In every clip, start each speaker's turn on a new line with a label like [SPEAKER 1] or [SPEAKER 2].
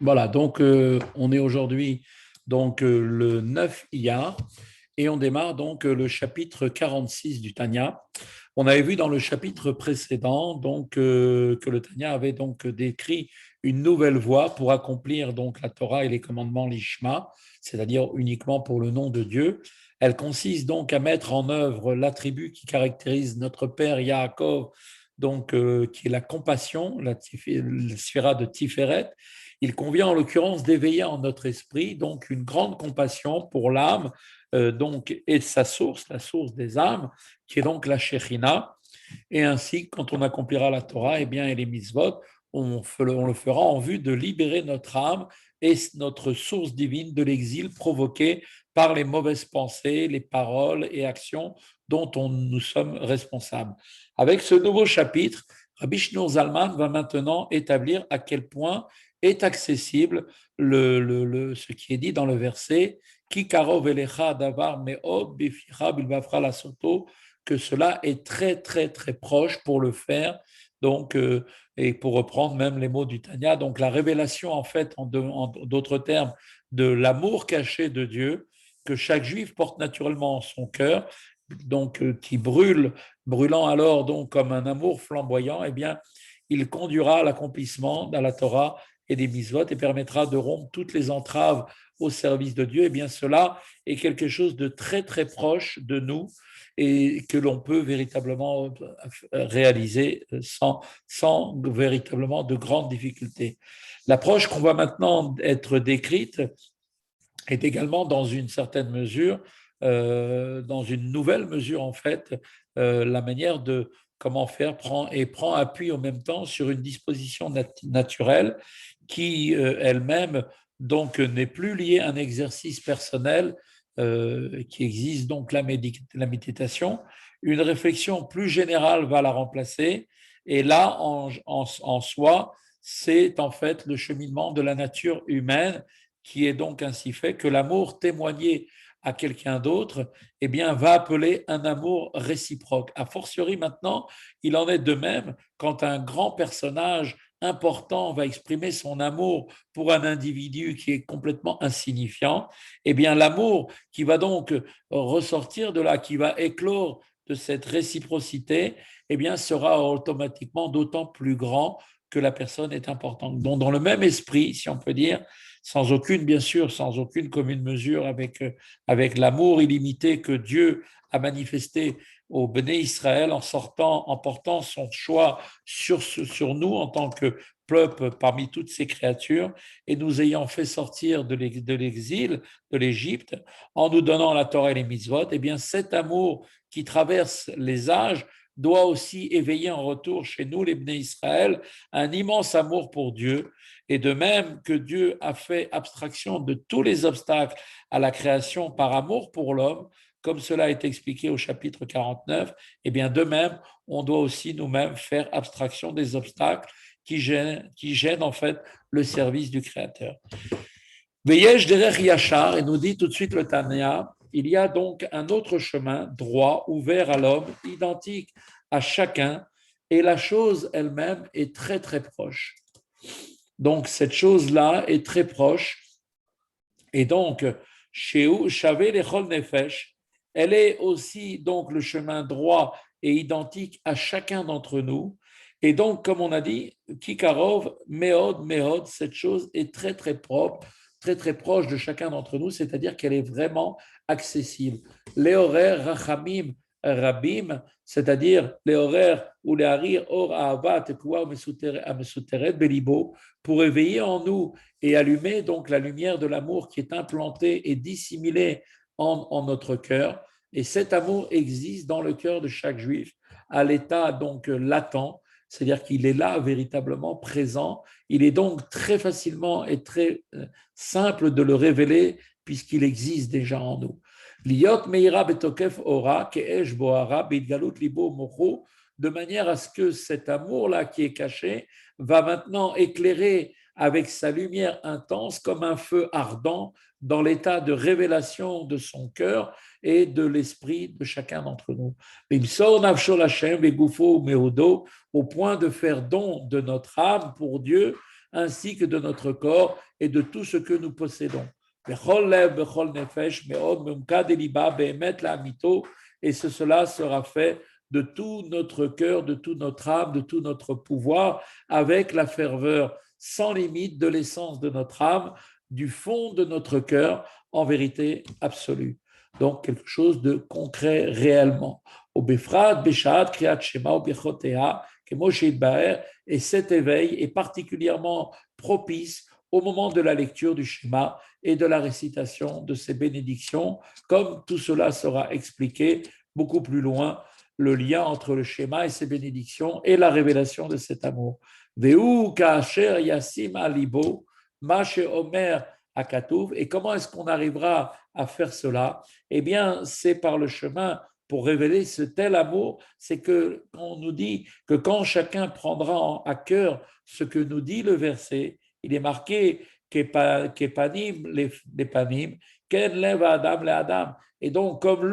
[SPEAKER 1] Voilà, donc on est aujourd'hui le 9 Iyar et on démarre le chapitre 46 du Tanya. On avait vu dans le chapitre précédent que le Tanya avait donc décrit une nouvelle voie pour accomplir donc la Torah et les commandements l'Ishma, c'est-à-dire uniquement pour le nom de Dieu. Elle consiste donc à mettre en œuvre l'attribut qui caractérise notre père Yaakov, qui est la compassion, la sphira de Tiferet. Il convient en l'occurrence d'éveiller en notre esprit donc une grande compassion pour l'âme et sa source, la source des âmes, qui est donc la Shekhinah. Et ainsi, quand on accomplira la Torah et les mitzvot, on le fera en vue de libérer notre âme et notre source divine de l'exil provoqué par les mauvaises pensées, les paroles et actions dont nous sommes responsables. Avec ce nouveau chapitre, Rabbi Shneur Zalman va maintenant établir à quel point est accessible ce qui est dit dans le verset Ki karov elecha davar me'od beficha bilvafra la soto, que cela est très, très, très proche pour le faire. Et pour reprendre même les mots du Tanya, donc la révélation, en fait, en d'autres termes, de l'amour caché de Dieu, que chaque juif porte naturellement en son cœur, qui brûlant alors donc comme un amour flamboyant, il conduira à l'accomplissement de la Torah et des mitzvot et permettra de rompre toutes les entraves au service de Dieu. Cela est quelque chose de très, très proche de nous et que l'on peut véritablement réaliser sans véritablement de grandes difficultés. L'approche qu'on va maintenant être décrite est également dans une certaine mesure, dans une nouvelle mesure en fait, la manière de comment faire prend appui en même temps sur une disposition naturelle qui elle-même donc n'est plus liée à un exercice personnel qui existe donc la méditation. Une réflexion plus générale va la remplacer et là en soi c'est en fait le cheminement de la nature humaine qui est donc ainsi fait que l'amour témoigné à quelqu'un d'autre, va appeler un amour réciproque. A fortiori maintenant, il en est de même quand un grand personnage important va exprimer son amour pour un individu qui est complètement insignifiant, l'amour qui va donc ressortir de là, qui va éclore de cette réciprocité, sera automatiquement d'autant plus grand que la personne est importante. Donc, dans le même esprit, si on peut dire, bien sûr, sans aucune commune mesure avec l'amour illimité que Dieu a manifesté au Béné Israël en portant son choix sur nous en tant que peuple parmi toutes ces créatures et nous ayant fait sortir de l'exil, de l'Égypte, en nous donnant la Torah et les mitzvot, cet amour qui traverse les âges doit aussi éveiller en retour chez nous, les Béné Israël, un immense amour pour Dieu. Et de même que Dieu a fait abstraction de tous les obstacles à la création par amour pour l'homme, comme cela est expliqué au chapitre 49, de même, on doit aussi nous-mêmes faire abstraction des obstacles qui gênent en fait le service du Créateur. Veyesh derech yachar, et nous dit tout de suite le Tanya, il y a donc un autre chemin droit, ouvert à l'homme, identique à chacun, et la chose elle-même est très très proche. Donc cette chose-là est très proche, et donc chez Shavé lechol nefesh, elle est aussi donc le chemin droit et identique à chacun d'entre nous. Et donc, comme on a dit, Kikarov, Meod, cette chose est très très propre, très très proche de chacun d'entre nous, c'est-à-dire qu'elle est vraiment accessible. Les horaires Rachamim Rabim, c'est-à-dire les horaires ou les harir or Ahava Tekua Mesuteret Belibo, pour éveiller en nous et allumer donc la lumière de l'amour qui est implantée et dissimulée en notre cœur. Et cet amour existe dans le cœur de chaque juif à l'état donc latent, c'est-à-dire qu'il est là véritablement présent. Il est donc très facilement et très simple de le révéler puisqu'il existe déjà en nous. Liot meira betokef ora keesh bohara bidgalut libo mochu, de manière à ce que cet amour-là qui est caché va maintenant éclairer avec sa lumière intense comme un feu ardent dans l'état de révélation de son cœur et de l'esprit de chacun d'entre nous. Au point de faire don de notre âme pour Dieu ainsi que de notre corps et de tout ce que nous possédons. Et cela sera fait de tout notre cœur, de toute notre âme, de tout notre pouvoir, avec la ferveur sans limite de l'essence de notre âme, du fond de notre cœur, en vérité absolue. Donc, quelque chose de concret réellement. Et cet éveil est particulièrement propice au moment de la lecture du schéma et de la récitation de ces bénédictions, comme tout cela sera expliqué beaucoup plus loin, le lien entre le schéma et ses bénédictions et la révélation de cet amour. Veu kasher yasim alibo, mashe omer akatuv. Et comment est-ce qu'on arrivera à faire cela? Eh bien, c'est par le chemin pour révéler ce tel amour, c'est que on nous dit que quand chacun prendra à cœur ce que nous dit le verset, il est marqué qu'epanim les panim, ken lev adam le adam. Et donc, comme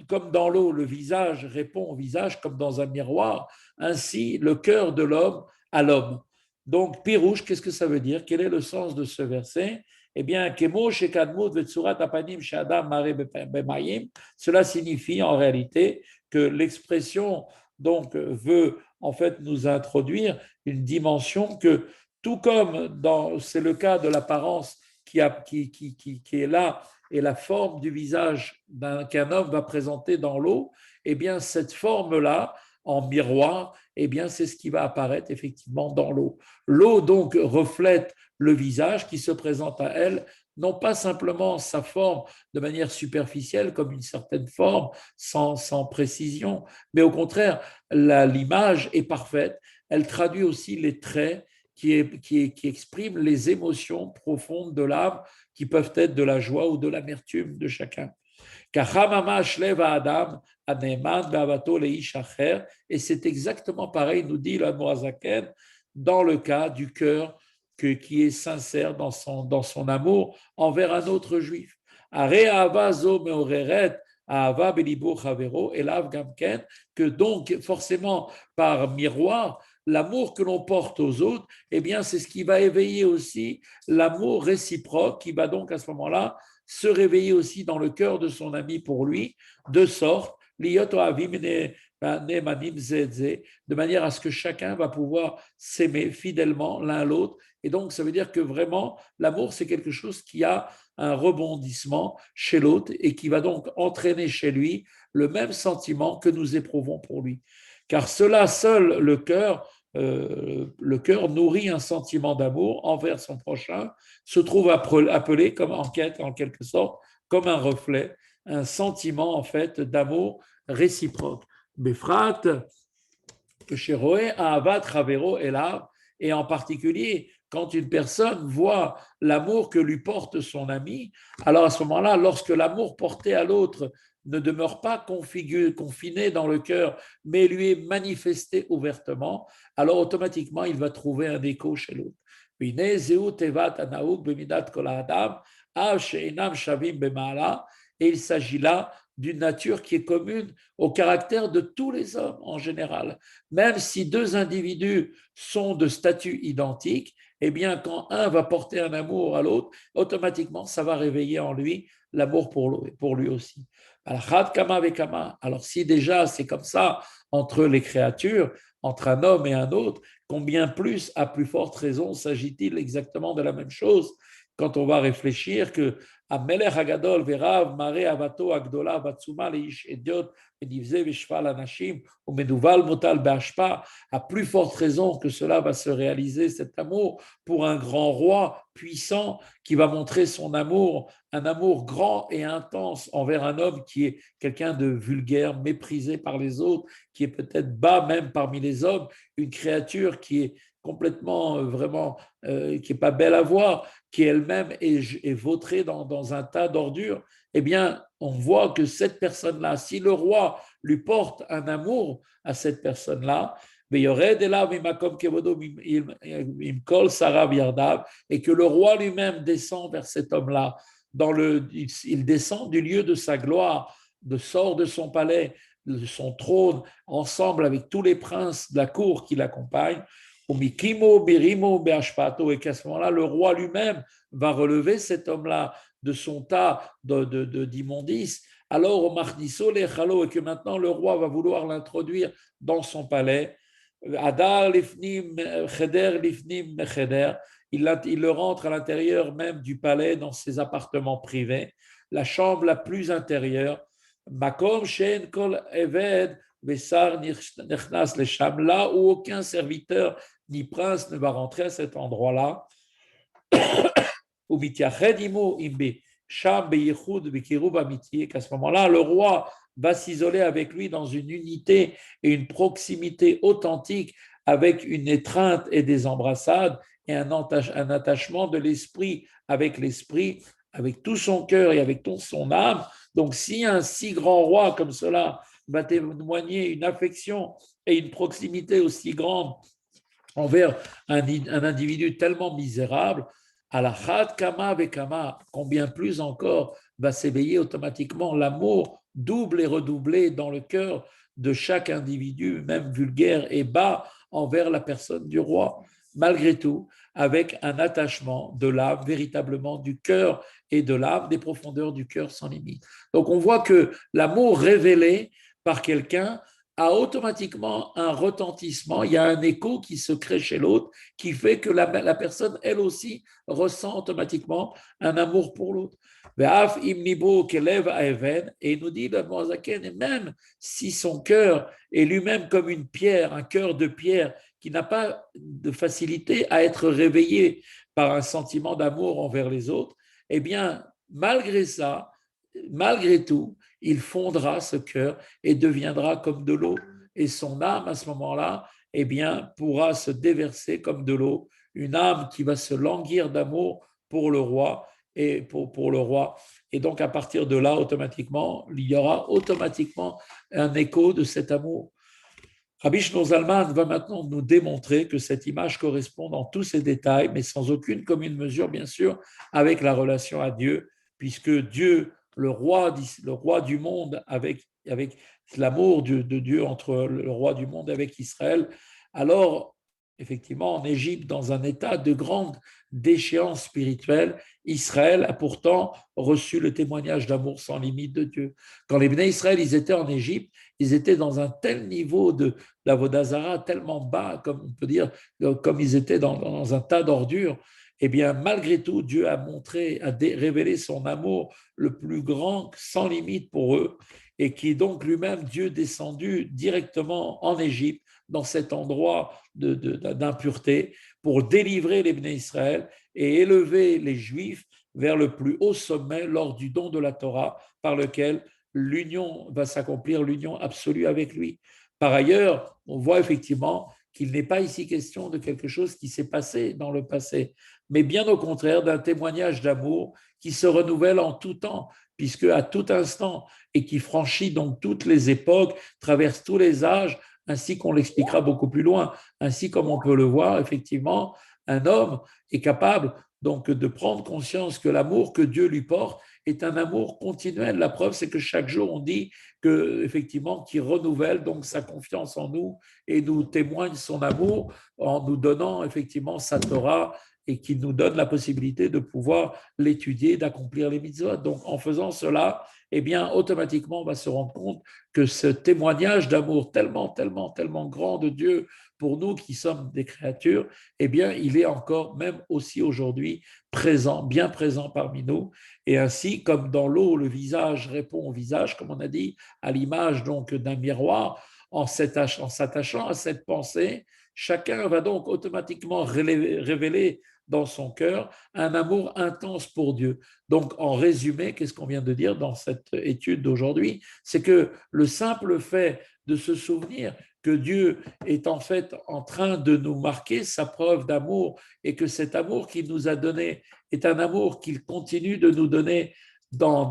[SPEAKER 1] comme dans l'eau, le visage répond au visage comme dans un miroir, ainsi le cœur de l'homme à l'homme. Donc, pirouche, qu'est-ce que ça veut dire? Quel est le sens de ce verset? Eh bien, cela signifie en réalité que l'expression donc veut en fait nous introduire une dimension que tout comme c'est le cas de l'apparence qui est là et la forme du visage qu'un homme va présenter dans l'eau, eh bien cette forme-là en miroir, eh bien c'est ce qui va apparaître effectivement dans l'eau. L'eau donc reflète le visage qui se présente à elle, non pas simplement sa forme de manière superficielle comme une certaine forme sans précision, mais au contraire, l'image est parfaite, elle traduit aussi les traits qui expriment les émotions profondes de l'âme qui peuvent être de la joie ou de l'amertume de chacun. Et c'est exactement pareil, nous dit la Noazaken, dans le cas du cœur qui est sincère dans son amour envers un autre juif. Que donc, forcément, par miroir, l'amour que l'on porte aux autres, eh bien, c'est ce qui va éveiller aussi l'amour réciproque qui va donc à ce moment-là se réveiller aussi dans le cœur de son ami pour lui, de sorte, de manière à ce que chacun va pouvoir s'aimer fidèlement l'un l'autre. Et donc, ça veut dire que vraiment, l'amour, c'est quelque chose qui a un rebondissement chez l'autre et qui va donc entraîner chez lui le même sentiment que nous éprouvons pour lui. Car cela seul, le cœur nourrit un sentiment d'amour envers son prochain, se trouve appelé comme enquête en quelque sorte, comme un reflet, un sentiment en fait d'amour réciproque. Befrat, Sheroé, Ahavat, Ravero, Elav, et en particulier quand une personne voit l'amour que lui porte son ami, alors à ce moment-là, lorsque l'amour porté à l'autre ne demeure pas confiné dans le cœur, mais lui est manifesté ouvertement, alors automatiquement, il va trouver un écho chez l'autre. Et il s'agit là d'une nature qui est commune au caractère de tous les hommes en général. Même si deux individus sont de statut identique, eh bien, quand un va porter un amour à l'autre, automatiquement, ça va réveiller en lui l'amour pour lui aussi. Alors, si déjà c'est comme ça entre les créatures, entre un homme et un autre, combien plus, à plus forte raison, s'agit-il exactement de la même chose quand on va réfléchir que Amelech Hagadol Verav Mare Avato Agdola Vatsuma Leish Ediot Edivze Vishval Anashim ou Menuval Motal Beashpa, à plus forte raison que cela va se réaliser cet amour pour un grand roi puissant qui va montrer son amour, un amour grand et intense envers un homme qui est quelqu'un de vulgaire, méprisé par les autres, qui est peut-être bas même parmi les hommes, une créature qui est complètement vraiment qui est pas belle à voir, qui elle-même est vautrée dans un tas d'ordures, eh bien, on voit que cette personne-là, si le roi lui porte un amour à cette personne-là, et que le roi lui-même descend vers cet homme-là, il descend du lieu de sa gloire, sort de son palais, de son trône, ensemble avec tous les princes de la cour qui l'accompagnent, Umikimo, Birimo, Beashpato, et qu'à ce moment-là, le roi lui-même va relever cet homme-là de son tas d'immondices. Alors, au Mardiso, les Chalo, et que maintenant le roi va vouloir l'introduire dans son palais. Adar Lifnim, Cheder Lifnim, Cheder. Il le rentre à l'intérieur même du palais, dans ses appartements privés, la chambre la plus intérieure. Makom Shen Kol Eved, Bessar Nechnas Lesham, là où aucun serviteur ni prince ne va rentrer à cet endroit-là. Qu'à ce moment-là, le roi va s'isoler avec lui dans une unité et une proximité authentique, avec une étreinte et des embrassades et un attachement de l'esprit, avec tout son cœur et avec toute son âme. Donc, si un si grand roi comme cela va témoigner une affection et une proximité aussi grande envers un individu tellement misérable, à la chat kama vekama, combien plus encore va s'éveiller automatiquement l'amour double et redoublé dans le cœur de chaque individu, même vulgaire et bas, envers la personne du roi, malgré tout, avec un attachement de l'âme, véritablement du cœur et de l'âme, des profondeurs du cœur sans limite. Donc on voit que l'amour révélé par quelqu'un a automatiquement un retentissement, il y a un écho qui se crée chez l'autre, qui fait que la personne, elle aussi, ressent automatiquement un amour pour l'autre. Et il nous dit, et même si son cœur est lui-même comme une pierre, un cœur de pierre, qui n'a pas de facilité à être réveillé par un sentiment d'amour envers les autres, eh bien, malgré ça, malgré tout, il fondra ce cœur et deviendra comme de l'eau. Et son âme, à ce moment-là, eh bien, pourra se déverser comme de l'eau, une âme qui va se languir d'amour pour le roi et pour le roi. Et donc, à partir de là, automatiquement, il y aura automatiquement un écho de cet amour. Rabbi Shlomo Zalman va maintenant nous démontrer que cette image correspond dans tous ses détails, mais sans aucune commune mesure, bien sûr, avec la relation à Dieu, puisque Dieu, le roi du monde, avec l'amour de Dieu entre le roi du monde avec Israël, alors, effectivement, en Égypte, dans un état de grande déchéance spirituelle, Israël a pourtant reçu le témoignage d'amour sans limite de Dieu. Quand les Bnei Israël, ils étaient en Égypte, ils étaient dans un tel niveau d'Avodazara, tellement bas, comme on peut dire, comme ils étaient dans un tas d'ordures. Eh bien, malgré tout, Dieu a révélé son amour le plus grand, sans limite pour eux, et qui est donc lui-même Dieu descendu directement en Égypte, dans cet endroit d'impureté, pour délivrer les Bnei Israël et élever les Juifs vers le plus haut sommet lors du don de la Torah, par lequel l'union va s'accomplir, l'union absolue avec lui. Par ailleurs, on voit effectivement qu'il n'est pas ici question de quelque chose qui s'est passé dans le passé, mais bien au contraire d'un témoignage d'amour qui se renouvelle en tout temps, puisque à tout instant, et qui franchit donc toutes les époques, traverse tous les âges, ainsi qu'on l'expliquera beaucoup plus loin, ainsi comme on peut le voir, effectivement, un homme est capable donc de prendre conscience que l'amour que Dieu lui porte est un amour continuel. La preuve, c'est que chaque jour, on dit que effectivement, qu'il renouvelle donc sa confiance en nous et nous témoigne son amour en nous donnant effectivement sa Torah et qui nous donne la possibilité de pouvoir l'étudier, d'accomplir les mitzvot. Donc, en faisant cela, eh bien, automatiquement, on va se rendre compte que ce témoignage d'amour tellement, tellement, tellement grand de Dieu pour nous qui sommes des créatures, eh bien, il est encore, même aussi aujourd'hui, présent, bien présent parmi nous. Et ainsi, comme dans l'eau, le visage répond au visage, comme on a dit, à l'image donc d'un miroir, en s'attachant à cette pensée, chacun va donc automatiquement révéler dans son cœur un amour intense pour Dieu. Donc, en résumé, qu'est-ce qu'on vient de dire dans cette étude d'aujourd'hui? C'est que le simple fait de se souvenir que Dieu est en fait en train de nous marquer sa preuve d'amour et que cet amour qu'il nous a donné est un amour qu'il continue de nous donner dans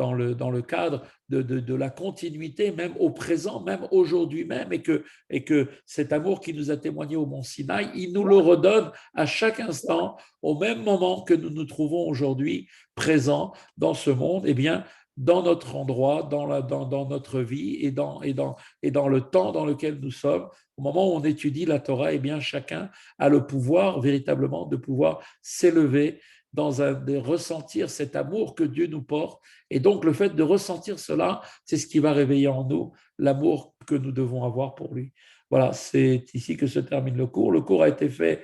[SPEAKER 1] le cadre de la continuité, même au présent, même aujourd'hui même, et que cet amour qui nous a témoigné au Mont Sinaï, il nous le redonne à chaque instant, au même moment que nous nous trouvons aujourd'hui présents dans ce monde, eh bien, dans notre endroit, dans notre vie et dans le temps dans lequel nous sommes, au moment où on étudie la Torah, eh bien, chacun a le pouvoir véritablement de pouvoir s'élever de ressentir cet amour que Dieu nous porte. Et donc, le fait de ressentir cela, c'est ce qui va réveiller en nous l'amour que nous devons avoir pour lui. Voilà, c'est ici que se termine le cours. Le cours a été fait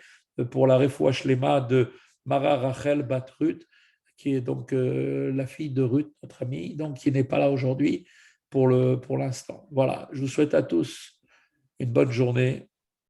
[SPEAKER 1] pour la Refoua Shlema de Mara Rachel Batrut, qui est donc la fille de Ruth, notre amie, donc qui n'est pas là aujourd'hui pour l'instant. Voilà, je vous souhaite à tous une bonne journée